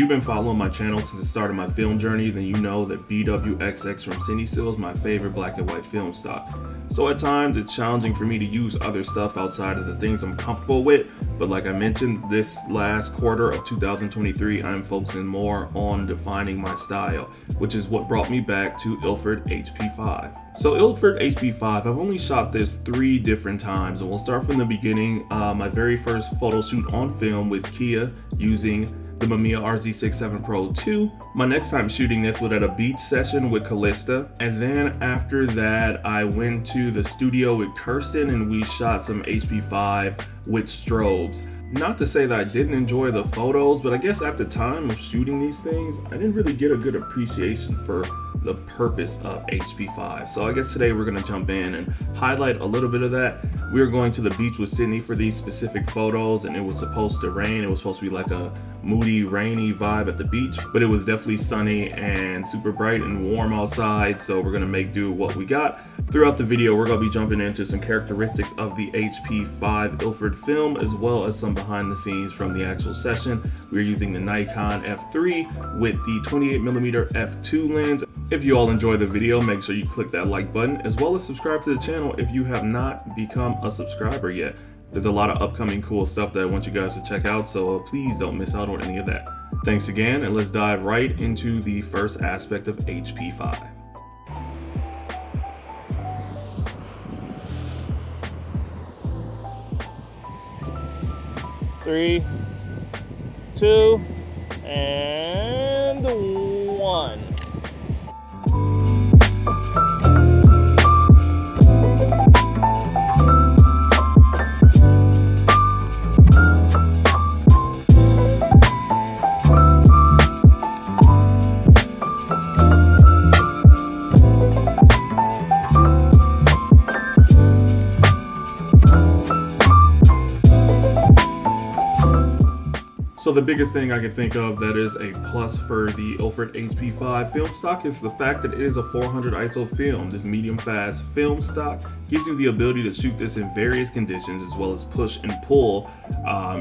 you've been following my channel since the start of my film journey, then you know that BWXX from CineStill is my favorite black and white film stock. So at times it's challenging for me to use other stuff outside of the things I'm comfortable with, but like I mentioned, this last quarter of 2023, I'm focusing more on defining my style, which is what brought me back to Ilford HP5. So Ilford HP5, I've only shot this 3 different times, and we'll start from the beginning. My very first photo shoot on film with Kia using the Mamiya RZ67 Pro 2. My next time shooting this was at a beach session with Callista, and then after that I went to the studio with Kirsten and we shot some HP5 with strobes. Not to say that I didn't enjoy the photos, but I guess at the time of shooting these things, I didn't really get a good appreciation for the purpose of HP5. So I guess today we're gonna jump in and highlight a little bit of that. We were going to the beach with Sydney for these specific photos, and it was supposed to rain. It was supposed to be like a moody, rainy vibe at the beach, but it was definitely sunny and super bright and warm outside. So we're gonna make do with what we got. Throughout the video, we're gonna be jumping into some characteristics of the HP5 Ilford film, as well as some behind the scenes from the actual session. We're using the Nikon F3 with the 28mm f2 lens. If you all enjoy the video, make sure you click that like button, as well as subscribe to the channel if you have not become a subscriber yet. There's a lot of upcoming cool stuff that I want you guys to check out, so please don't miss out on any of that. Thanks again, and let's dive right into the first aspect of HP5. Three, 2, and 1. So the biggest thing I can think of that is a plus for the Ilford HP5 film stock is the fact that it is a 400 ISO film. This medium fast film stock gives you the ability to shoot this in various conditions, as well as push and pull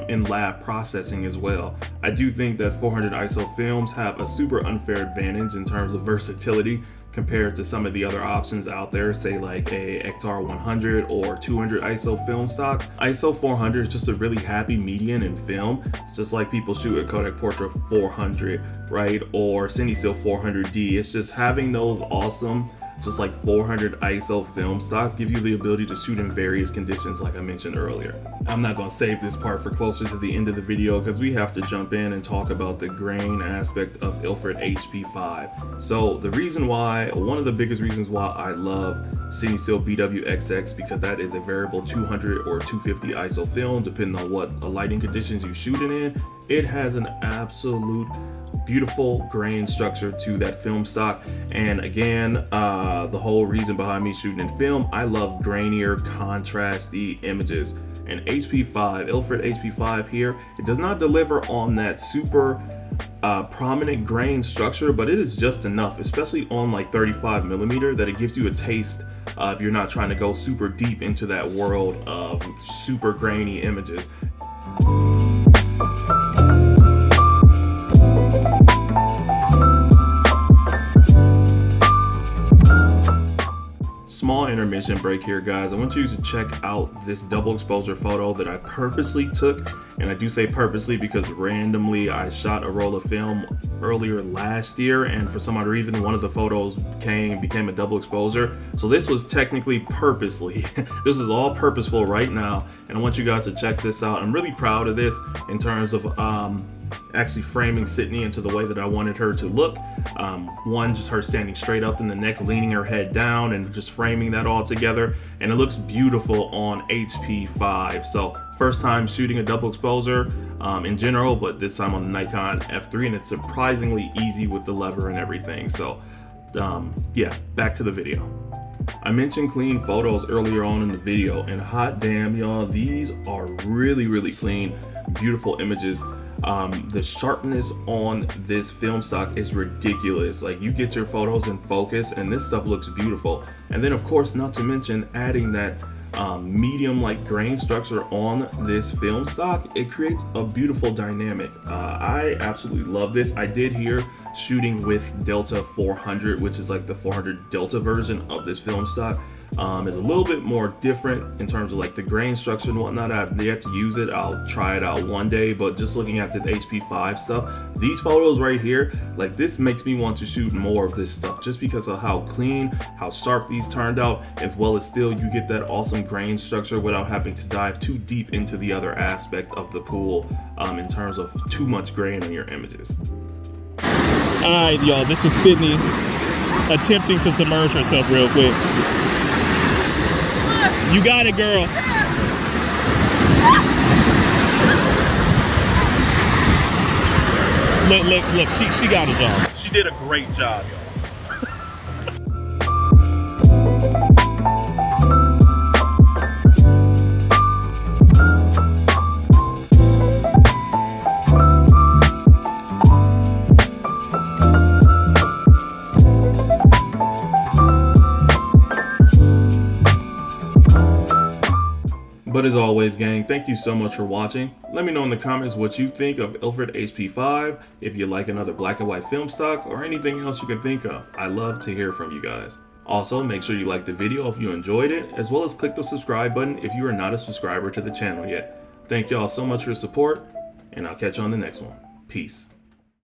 in lab processing as well. I do think that 400 ISO films have a super unfair advantage in terms of versatility compared to some of the other options out there, say like a Ektar 100 or 200 ISO film stocks. ISO 400 is just a really happy median in film. It's just like people shoot a Kodak Portra 400, right? Or CineStill 400D. It's just having those awesome, just like 400 ISO film stock give you the ability to shoot in various conditions like I mentioned earlier. I'm not gonna save this part for closer to the end of the video because we have to jump in and talk about the grain aspect of Ilford HP5. So the reason why, one of the biggest reasons why I love CineStill BWXX, because that is a variable 200 or 250 ISO film depending on what lighting conditions you shoot it in. It has an absolute beautiful grain structure to that film stock, and again, the whole reason behind me shooting in film, I love grainier, contrasty images. And HP5, Ilford HP5 here, it does not deliver on that super prominent grain structure, but it is just enough, especially on like 35mm, that it gives you a taste if you're not trying to go super deep into that world of super grainy images. Small intermission break here, guys. I want you to check out this double exposure photo that I purposely took, and I do say purposely because randomly I shot a roll of film earlier last year, and for some odd reason one of the photos became a double exposure. So this was technically purposely. This is all purposeful right now, and I want you guys to check this out. I'm really proud of this in terms of actually framing Sydney into the way that I wanted her to look. One, just her standing straight up, and the next leaning her head down, and just framing that all together, and it looks beautiful on HP5. So first time shooting a double exposure in general, but this time on the Nikon F3, and it's surprisingly easy with the lever and everything. So yeah, back to the video. I mentioned clean photos earlier on in the video, and hot damn y'all, these are really clean, beautiful images. The sharpness on this film stock is ridiculous. Like, you get your photos in focus and this stuff looks beautiful. And then of course, not to mention adding that medium like grain structure on this film stock, it creates a beautiful dynamic. I absolutely love this. I did hear shooting with Delta 400, which is like the 400 Delta version of this film stock, is a little bit more different in terms of like the grain structure and whatnot. I've yet to use it. I'll try it out one day, but just looking at the HP5 stuff, these photos right here, like this makes me want to shoot more of this stuff just because of how clean, how sharp these turned out, as well as still you get that awesome grain structure without having to dive too deep into the other aspect of the pool in terms of too much grain in your images. All right, y'all, this is Sydney attempting to submerge herself real quick. You got it, girl. Look, she got it, y'all. She did a great job, y'all. But as always, gang, thank you so much for watching. Let me know in the comments what you think of Ilford HP5, if you like another black and white film stock, or anything else you can think of. I love to hear from you guys. Also, make sure you like the video if you enjoyed it, as well as click the subscribe button if you are not a subscriber to the channel yet. Thank y'all so much for your support, and I'll catch you on the next one. Peace.